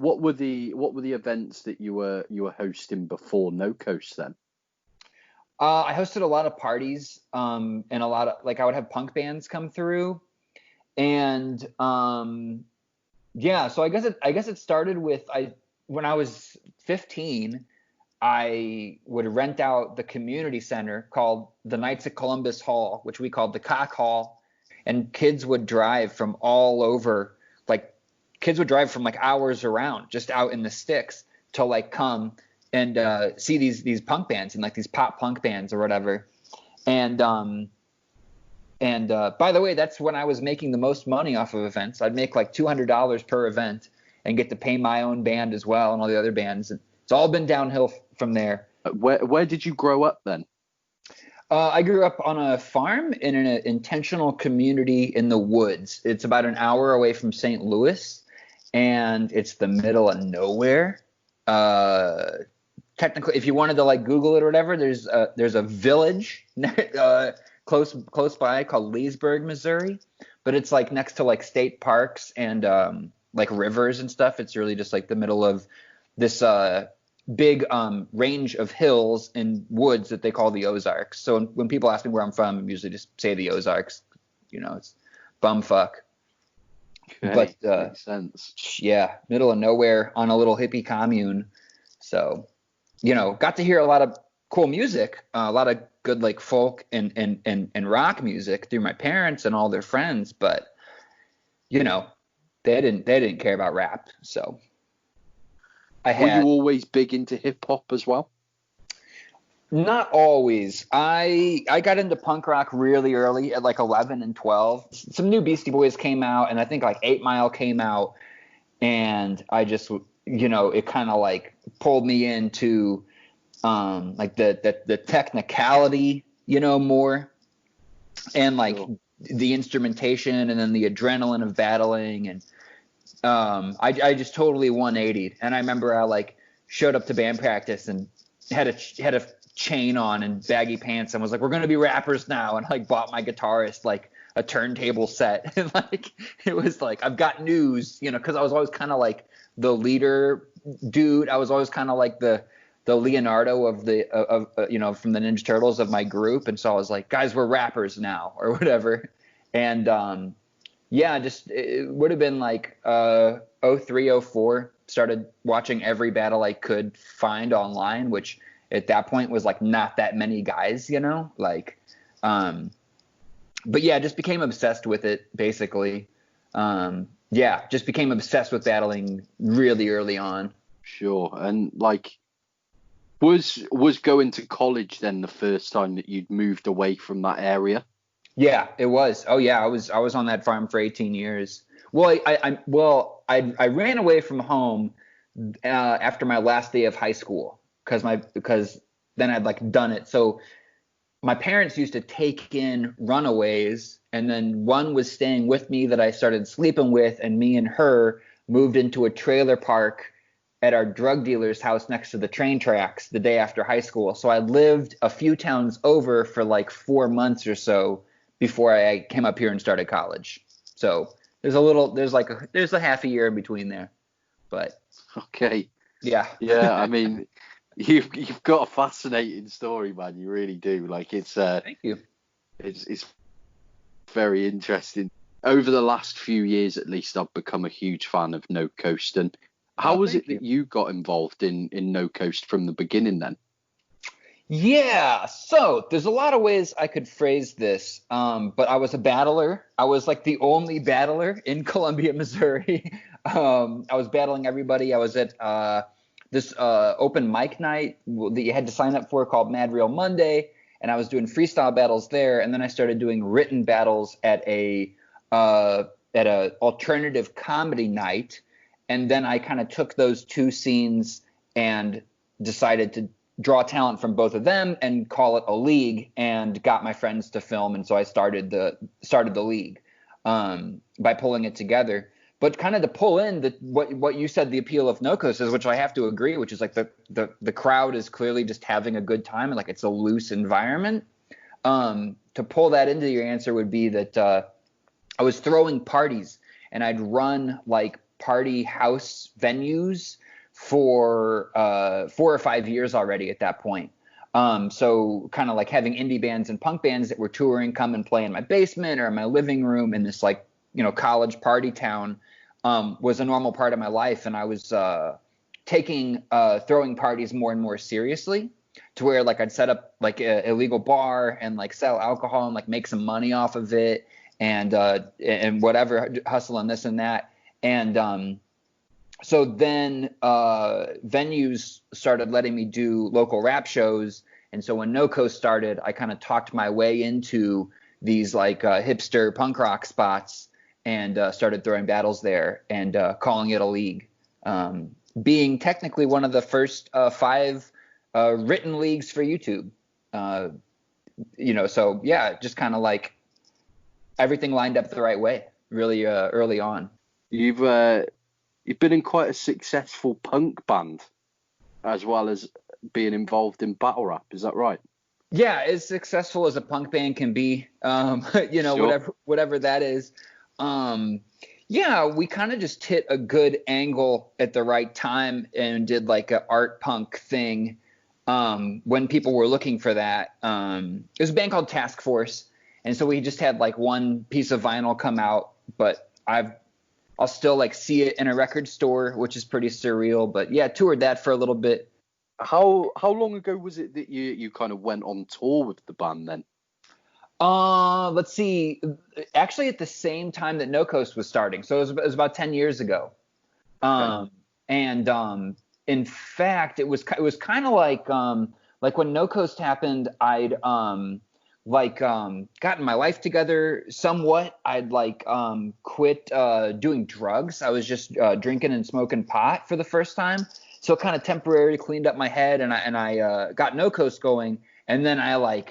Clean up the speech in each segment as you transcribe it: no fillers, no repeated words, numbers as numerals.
What were the events that you were hosting before No Coast then? I hosted a lot of parties, and a lot of like I would have punk bands come through, and yeah. So I guess it started with I when I was 15, I would rent out the community center called the Knights of Columbus Hall, which we called the Cock Hall, and kids would drive from all over, like kids would drive from like hours around just out in the sticks to like come and see these punk bands and like these pop punk bands or whatever. And by the way, that's when I was making the most money off of events. I'd make like $200 per event and get to pay my own band as well and all the other bands. And it's all been downhill from there. Where did you grow up then? I grew up on a farm in an intentional community in the woods. It's about an hour away from St. Louis, and it's the middle of nowhere. Technically, if you wanted to like Google it or whatever, there's a village close by called Leesburg, Missouri, but it's like next to like state parks and like rivers and stuff. It's really just like the middle of this big range of hills and woods that they call the Ozarks. So when people ask me where I'm from, I usually just say the Ozarks. It's bumfuck. Okay, But makes sense. yeah, middle of nowhere on a little hippie commune. So, got to hear a lot of cool music, a lot of good like folk and rock music through my parents and all their friends, but they didn't care about rap. So Were you always big into hip hop as well? Not always. I got into punk rock really early at like 11 and 12. Some new Beastie Boys came out, and I think like 8 Mile came out, and I just it kind of like pulled me into like the technicality, more, and like the instrumentation, and then the adrenaline of battling, and I just totally 180'd. And I remember I like showed up to band practice and had a chain on and baggy pants and was like, we're gonna be rappers now, and like bought my guitarist like a turntable set. And like it was like, I've got news, because I was always kind of like the leader dude. I was always kind of like the Leonardo of the from the Ninja Turtles of my group. And so I was like, guys, we're rappers now or whatever. And yeah, just it would have been like 03, 04. Started watching every battle I could find online, which at that point was like not that many guys, like but yeah, just became obsessed with it basically. Yeah, just became obsessed with battling really early on. Sure. And like was going to college then the first time that you'd moved away from that area? Yeah, it was. Oh yeah, I was on that farm for 18 years. Well, I ran away from home after my last day of high school because then I'd like done it. So my parents used to take in runaways, and then one was staying with me that I started sleeping with, and me and her moved into a trailer park at our drug dealer's house next to the train tracks the day after high school. So I lived a few towns over for like 4 months or so before I came up here and started college. So there's a half a year in between there, but okay. Yeah. Yeah. I mean, you've got a fascinating story, man. You really do. Like it's Thank you. It's very interesting. Over the last few years, at least, I've become a huge fan of No Coast. And how was it that you got involved in No Coast from the beginning then? Yeah, so there's a lot of ways I could phrase this, but I was a battler. I was like the only battler in Columbia, Missouri. I was battling everybody. I was at this open mic night that you had to sign up for called Mad Real Monday, and I was doing freestyle battles there. And then I started doing written battles at a alternative comedy night. And then I kind of took those two scenes and decided to draw talent from both of them and call it a league, and got my friends to film. And so I started the league by pulling it together. But kind of to pull in what you said, the appeal of No Coast is, which I have to agree, which is like the crowd is clearly just having a good time and like it's a loose environment. To pull that into your answer would be that I was throwing parties, and I'd run like party house venues for 4 or 5 years already at that point. So kind of like having indie bands and punk bands that were touring come and play in my basement or in my living room in this like, college party town was a normal part of my life. And I was taking throwing parties more and more seriously, to where like I'd set up like a illegal bar and like sell alcohol and like make some money off of it and whatever, hustle and this and that. And so then venues started letting me do local rap shows. And so when No Coast started, I kind of talked my way into these like hipster punk rock spots and started throwing battles there and calling it a league. Being technically one of the first 5 written leagues for YouTube. So yeah, just kind of like everything lined up the right way really early on. You've been in quite a successful punk band as well as being involved in battle rap. Is that right? Yeah, as successful as a punk band can be, Sure. whatever that is. Yeah, we kind of just hit a good angle at the right time and did like a art punk thing when people were looking for that. It was a band called Task Force, and so we just had like one piece of vinyl come out, but I'll still like see it in a record store, which is pretty surreal. But yeah, toured that for a little bit. How long ago was it that you kind of went on tour with the band then? Let's see. Actually, at the same time that No Coast was starting, so it was about 10 years ago. Okay. And in fact, it was kind of like when No Coast happened, I'd gotten my life together somewhat. I'd quit doing drugs. I was just drinking and smoking pot for the first time. So it kind of temporarily cleaned up my head, and I got No Coast going, and then I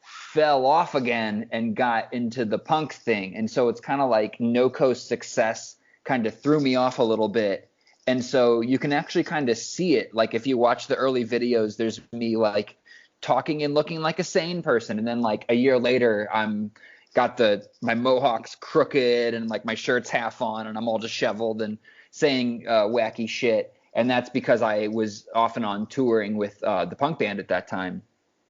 fell off again and got into the punk thing. And so it's kind of like No Coast success kind of threw me off a little bit. And so you can actually kind of see it. Like if you watch the early videos, there's me like talking and looking like a sane person. And then like a year later, I'm got my mohawks crooked and like my shirt's half on and I'm all disheveled and saying wacky shit. And that's because I was off and on touring with the punk band at that time.